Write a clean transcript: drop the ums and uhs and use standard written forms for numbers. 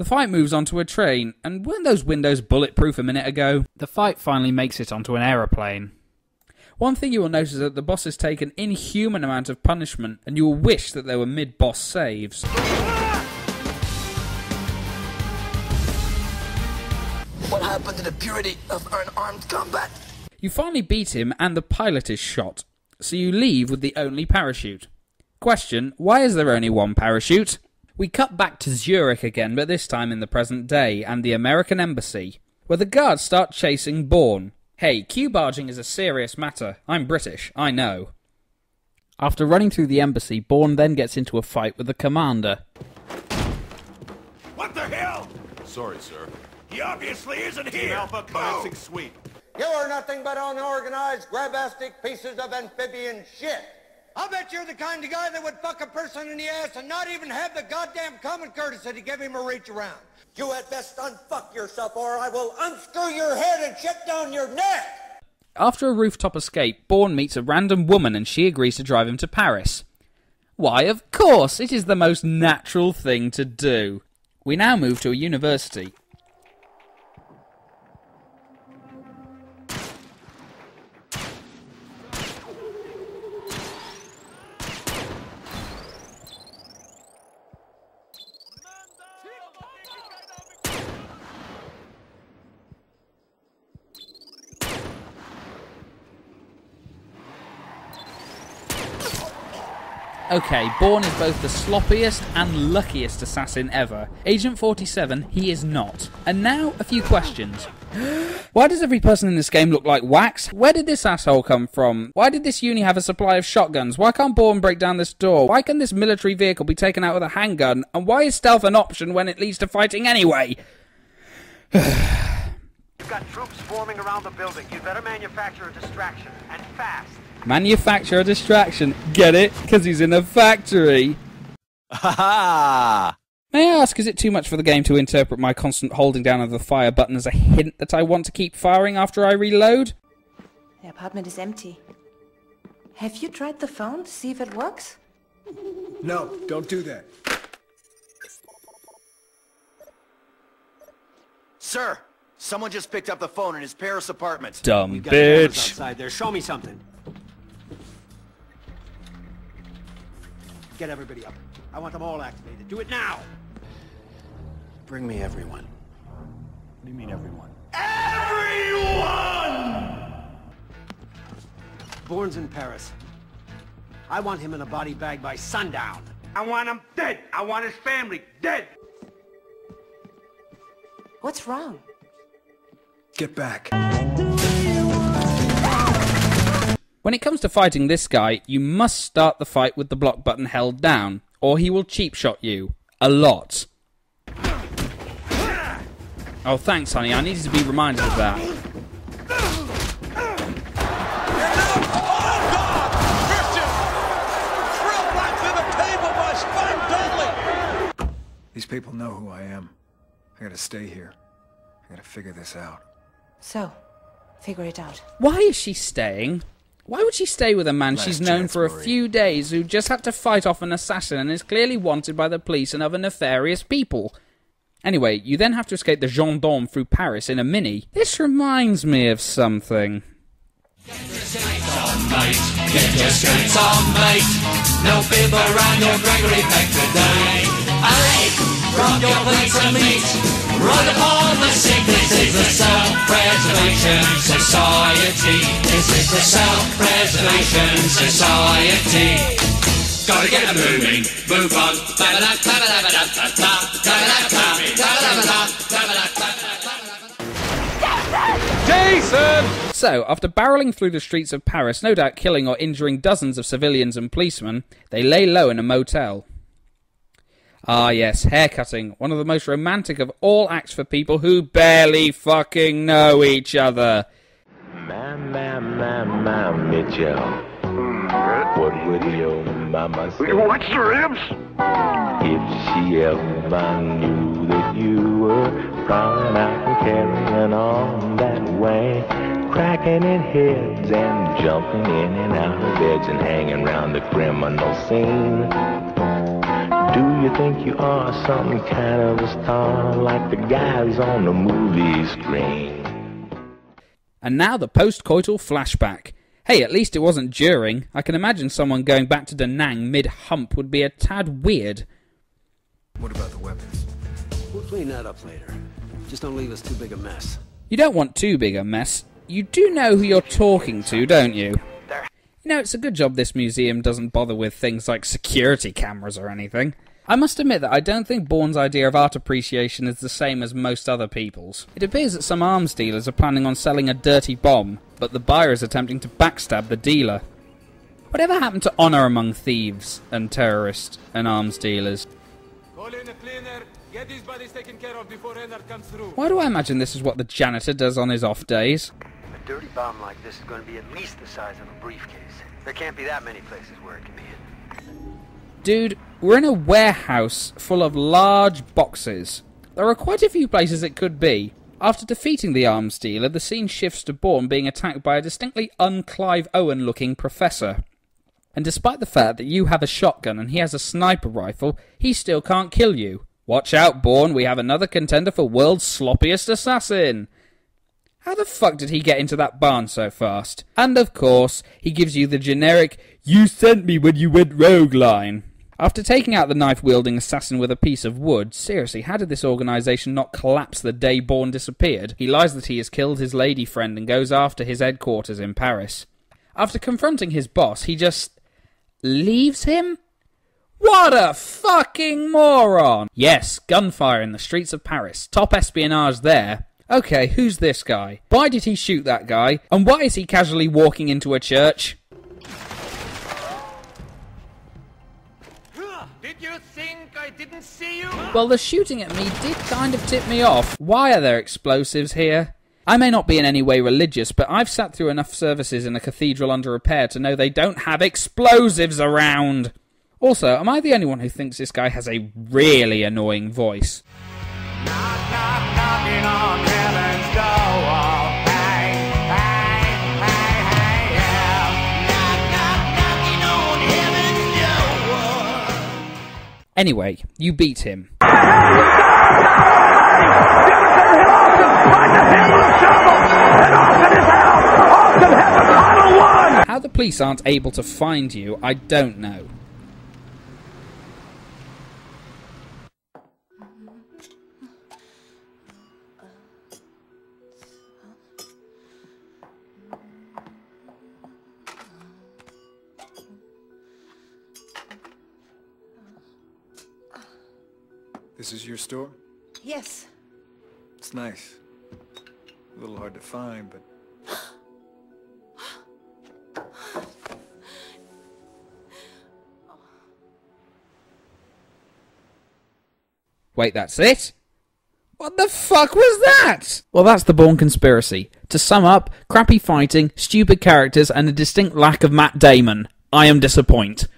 The fight moves onto a train, and weren't those windows bulletproof a minute ago? The fight finally makes it onto an aeroplane. One thing you will notice is that the bosses take an inhuman amount of punishment, and you will wish that there were mid-boss saves. What happened to the purity of unarmed combat? You finally beat him, and the pilot is shot, so you leave with the only parachute. Question, why is there only one parachute? We cut back to Zurich again, but this time in the present day, and the American embassy, where the guards start chasing Bourne. Hey, Q-barging is a serious matter. I'm British, I know. After running through the embassy, Bourne then gets into a fight with the commander. What the hell? Sorry, sir. He obviously isn't here. Alpha commencing sweep. You are nothing but unorganized, grabastic pieces of amphibian shit. I'll bet you're the kind of guy that would fuck a person in the ass and not even have the goddamn common courtesy to give him a reach around. You had best unfuck yourself or I will unscrew your head and shut down your neck! After a rooftop escape, Bourne meets a random woman and she agrees to drive him to Paris. Why, of course, it is the most natural thing to do. We now move to a university. Okay, Bourne is both the sloppiest and luckiest assassin ever. Agent 47, he is not. And now, a few questions. Why does every person in this game look like wax? Where did this asshole come from? Why did this uni have a supply of shotguns? Why can't Bourne break down this door? Why can this military vehicle be taken out with a handgun? And why is stealth an option when it leads to fighting anyway? You've got troops forming around the building. You'd better manufacture a distraction, and fast. Manufacture a distraction. Get it? Because he's in a factory. Ha ha! May I ask, is it too much for the game to interpret my constant holding down of the fire button as a hint that I want to keep firing after I reload? The apartment is empty. Have you tried the phone to see if it works? No, don't do that. Sir, someone just picked up the phone in his Paris apartment. Dumb bitch. Outside there. Show me something. Get everybody up. I want them all activated. Do it now! Bring me everyone. What do you mean, everyone? Everyone! Bourne's in Paris. I want him in a body bag by sundown. I want him dead. I want his family dead. What's wrong? Get back. When it comes to fighting this guy, you must start the fight with the block button held down, or he will cheap shot you. A lot. Oh, thanks, honey. I needed to be reminded of that. These people know who I am. I gotta stay here. I gotta figure this out. So, figure it out. Why is she staying? Why would she stay with a man Last she's known chance, for a Marie. few days who just had to fight off an assassin and is clearly wanted by the police and other nefarious people? Anyway, you then have to escape the gendarme through Paris in a Mini. This reminds me of something. Get your skates on, mate. No bib around your Gregory Peck today. Aye, from your place of meat. Run upon the sick. This is the Self-Preservation Society. This is the Self-Preservation Society. Gotta get it moving. Move on. Jason! So, after barreling through the streets of Paris, no doubt killing or injuring dozens of civilians and policemen, they lay low in a motel. Ah yes, haircutting, one of the most romantic of all acts for people who barely fucking know each other. My, Mitchell. What would your mama say? What's the ribs? If she ever knew that you were prowling out and carrying on that way, cracking in heads and jumping in and out of beds and hanging round the criminal scene. Do you think you are some kind of a star like the guys on the movie screen? And now the post-coital flashback. Hey, at least it wasn't during. I can imagine someone going back to Da Nang mid-hump would be a tad weird. What about the weapons? We'll clean that up later. Just don't leave us too big a mess. You don't want too big a mess. You do know who you're talking to, don't you? You know, it's a good job this museum doesn't bother with things like security cameras or anything. I must admit that I don't think Bourne's idea of art appreciation is the same as most other people's. It appears that some arms dealers are planning on selling a dirty bomb, but the buyer is attempting to backstab the dealer. Whatever happened to honour among thieves and terrorists and arms dealers? Call in a cleaner. Get these bodies taken care of before Renard comes through. Why do I imagine this is what the janitor does on his off days? A dirty bomb like this is going to be at least the size of a briefcase. There can't be that many places where it can be hidden. Dude, we're in a warehouse full of large boxes. There are quite a few places it could be. After defeating the arms dealer, the scene shifts to Bourne being attacked by a distinctly un-Clive Owen-looking professor. And despite the fact that you have a shotgun and he has a sniper rifle, he still can't kill you. Watch out, Bourne, we have another contender for world's sloppiest assassin. How the fuck did he get into that barn so fast? And of course, he gives you the generic, "You sent me when you went rogue" line. After taking out the knife-wielding assassin with a piece of wood, seriously, how did this organisation not collapse the day Bourne disappeared? He lies that he has killed his lady friend and goes after his headquarters in Paris. After confronting his boss, he just leaves him? What a fucking moron! Yes, gunfire in the streets of Paris. Top espionage there. Okay, who's this guy? Why did he shoot that guy? And why is he casually walking into a church? Did you think I didn't see you? Well, the shooting at me did kind of tip me off. Why are there explosives here? I may not be in any way religious, but I've sat through enough services in a cathedral under repair to know they don't have explosives around. Also, am I the only one who thinks this guy has a really annoying voice? Knock, knock, knocking on heaven's door. Hey, hey, hey, hey, yeah. Knock, knock, knocking on heaven's door. Anyway, you beat him. How the police aren't able to find you, I don't know. This is your store? Yes. It's nice. A little hard to find, but... Wait, that's it? What the fuck was that? Well, that's the Bourne conspiracy. To sum up, crappy fighting, stupid characters, and a distinct lack of Matt Damon. I am disappointed.